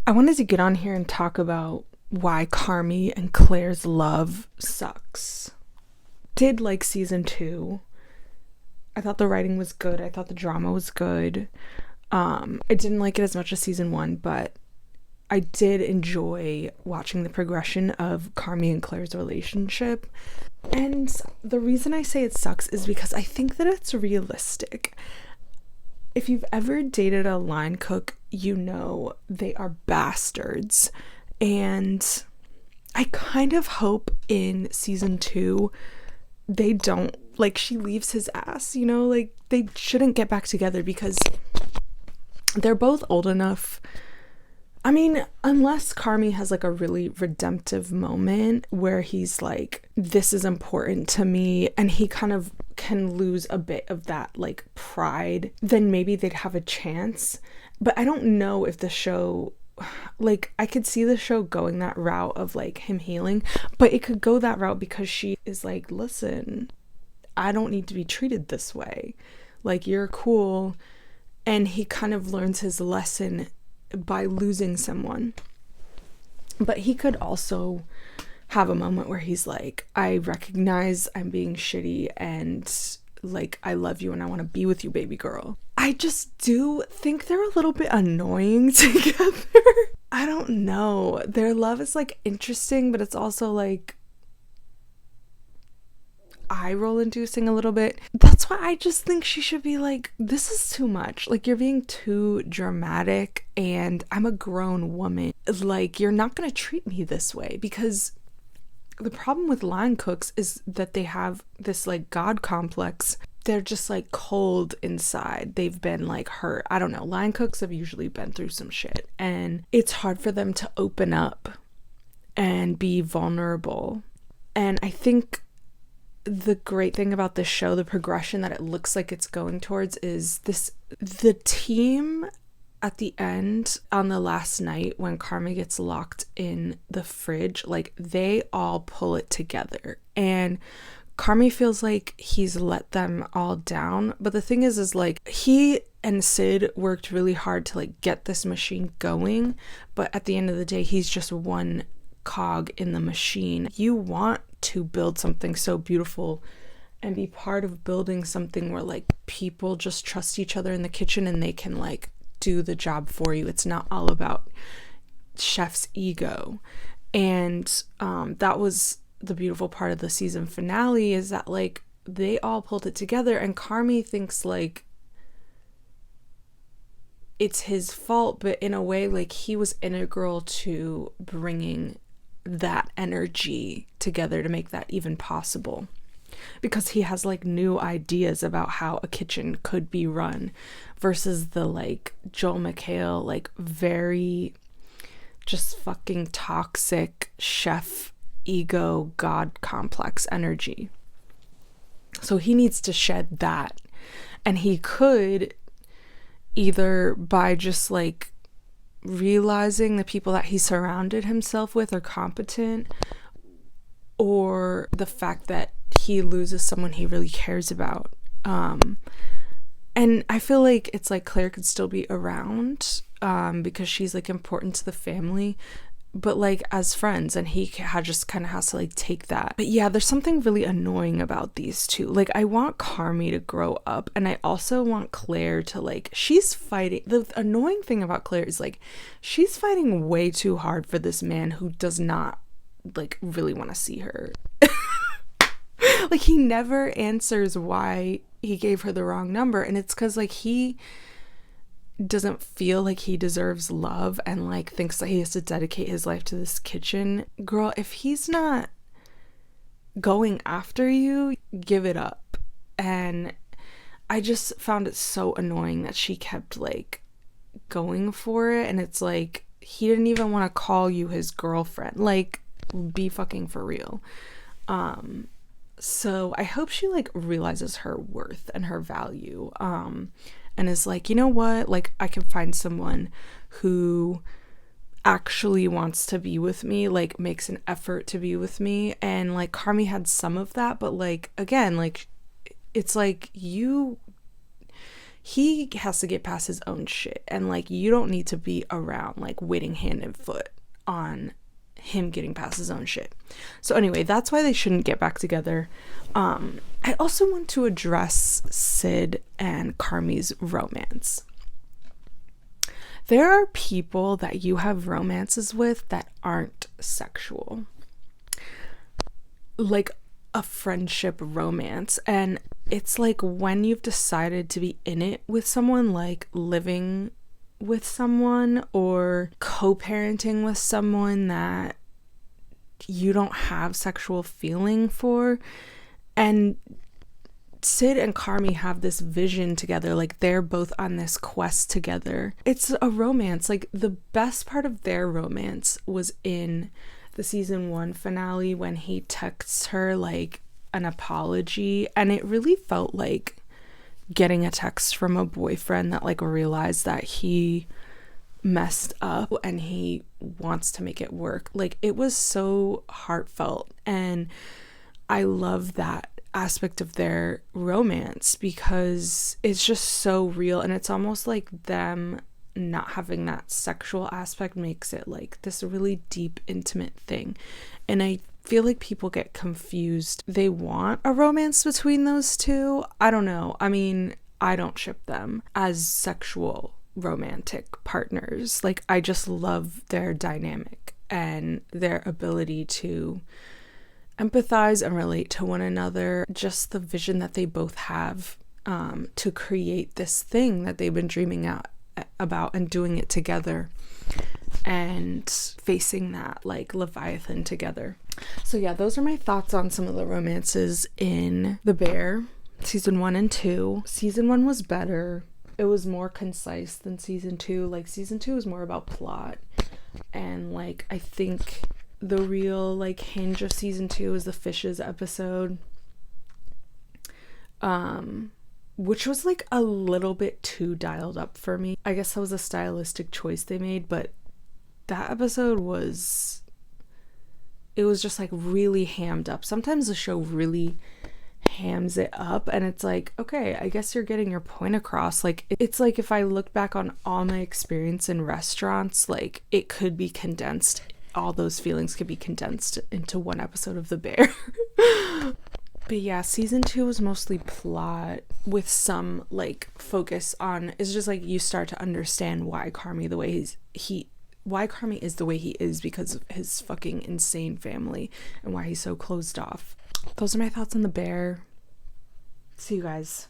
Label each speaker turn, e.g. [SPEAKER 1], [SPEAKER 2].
[SPEAKER 1] I wanted to get on here and talk about why Carmy and Claire's love sucks. Did like season 2. I thought the writing was good. I thought the drama was good. I didn't like it as much as season 1, but I did enjoy watching the progression of Carmy and Claire's relationship. And the reason I say it sucks is because I think that it's realistic. If you've ever dated a line cook, you know they are bastards. And I kind of hope in season 2 they don't, like, she leaves his ass, you know, like, they shouldn't get back together because they're both old enough. I mean, unless Carmy has like a really redemptive moment where he's like, this is important to me, and he kind of can lose a bit of that like pride, then maybe they'd have a chance. But I don't know if the show, like, I could see the show going that route of like him healing, but it could go that route because she is like, listen, I don't need to be treated this way. Like, you're cool. And he kind of learns his lesson by losing someone. But he could also have a moment where he's like, I recognize I'm being shitty and like, I love you and I want to be with you, baby girl. I just do think they're a little bit annoying together. I don't know. Their love is like interesting, but it's also like eye roll inducing a little bit. That's why I just think she should be like, this is too much. Like, you're being too dramatic and I'm a grown woman. Like, you're not gonna treat me this way. Because the problem with line cooks is that they have this like god complex. They're just like cold inside. They've been like hurt. I don't know. Line cooks have usually been through some shit and it's hard for them to open up and be vulnerable. And I think the great thing about this show, the progression that it looks like it's going towards, is the team at the end on the last night when Carmy gets locked in the fridge, like, they all pull it together. And Carmy feels like he's let them all down. But the thing is like, he and Sid worked really hard to like get this machine going. But at the end of the day, he's just one cog in the machine. You want to build something so beautiful and be part of building something where like people just trust each other in the kitchen and they can like do the job for you. It's not all about chef's ego. And that was the beautiful part of the season finale, is that like they all pulled it together and Carmy thinks like it's his fault, but in a way like he was integral to bringing that energy together to make that even possible, because he has like new ideas about how a kitchen could be run versus the like Joel McHale, like very just fucking toxic chef ego god complex energy. So he needs to shed that, and he could either by just like realizing the people that he surrounded himself with are competent, or the fact that he loses someone he really cares about. And I feel like it's like Claire could still be around because she's like important to the family, but like as friends, and he just kind of has to like take that. But yeah, there's something really annoying about these two. Like, I want Carmy to grow up, and I also want Claire to like, she's fighting. The annoying thing about Claire is like, she's fighting way too hard for this man who does not like really want to see her. Like, he never answers why he gave her the wrong number, and it's because like he doesn't feel like he deserves love and like thinks that he has to dedicate his life to this kitchen. Girl, if he's not going after you, give it up. And I just found it so annoying that she kept like going for it, and it's like, he didn't even want to call you his girlfriend. Like, be fucking for real. So I hope she like realizes her worth and her value, and is like, you know what, like, I can find someone who actually wants to be with me, like makes an effort to be with me. And like Carmy had some of that, but like, again, like, it's like he he has to get past his own shit, and like you don't need to be around like waiting hand and foot on him getting past his own shit. So anyway, that's why they shouldn't get back together. I also want to address Sid and Carmy's romance. There are people that you have romances with that aren't sexual, like a friendship romance, and it's like when you've decided to be in it with someone, like living with someone or co-parenting with someone that you don't have sexual feeling for. And Sid and Carmy have this vision together, like they're both on this quest together. It's a romance. Like the best part of their romance was in the season 1 finale when he texts her like an apology, and it really felt like getting a text from a boyfriend that like realized that he messed up and he wants to make it work. Like it was so heartfelt, and I love that aspect of their romance because it's just so real, and it's almost like them not having that sexual aspect makes it like this really deep, intimate thing. And I feel like people get confused. They want a romance between those two. I don't know. I mean, I don't ship them as sexual romantic partners. Like I just love their dynamic and their ability to empathize and relate to one another. Just the vision that they both have to create this thing that they've been dreaming out about and doing it together and facing that like Leviathan together. So yeah, those are my thoughts on some of the romances in The Bear season 1 and 2. Season 1 was better. It was more concise than season 2. Like season 2 is more about plot, and like I think the real like hinge of season 2 is the fishes episode, which was like a little bit too dialed up for me. I guess that was a stylistic choice they made, but that episode was, it was just like really hammed up. Sometimes the show really hams it up and it's like, okay, I guess you're getting your point across. Like it's like if I look back on all my experience in restaurants, like it could be condensed, all those feelings could be condensed into one episode of The Bear. But yeah, season 2 was mostly plot with some like focus on, it's just like you start to understand why Carmy why Carmy is the way he is because of his fucking insane family and why he's so closed off. Those are my thoughts on The Bear. See you guys.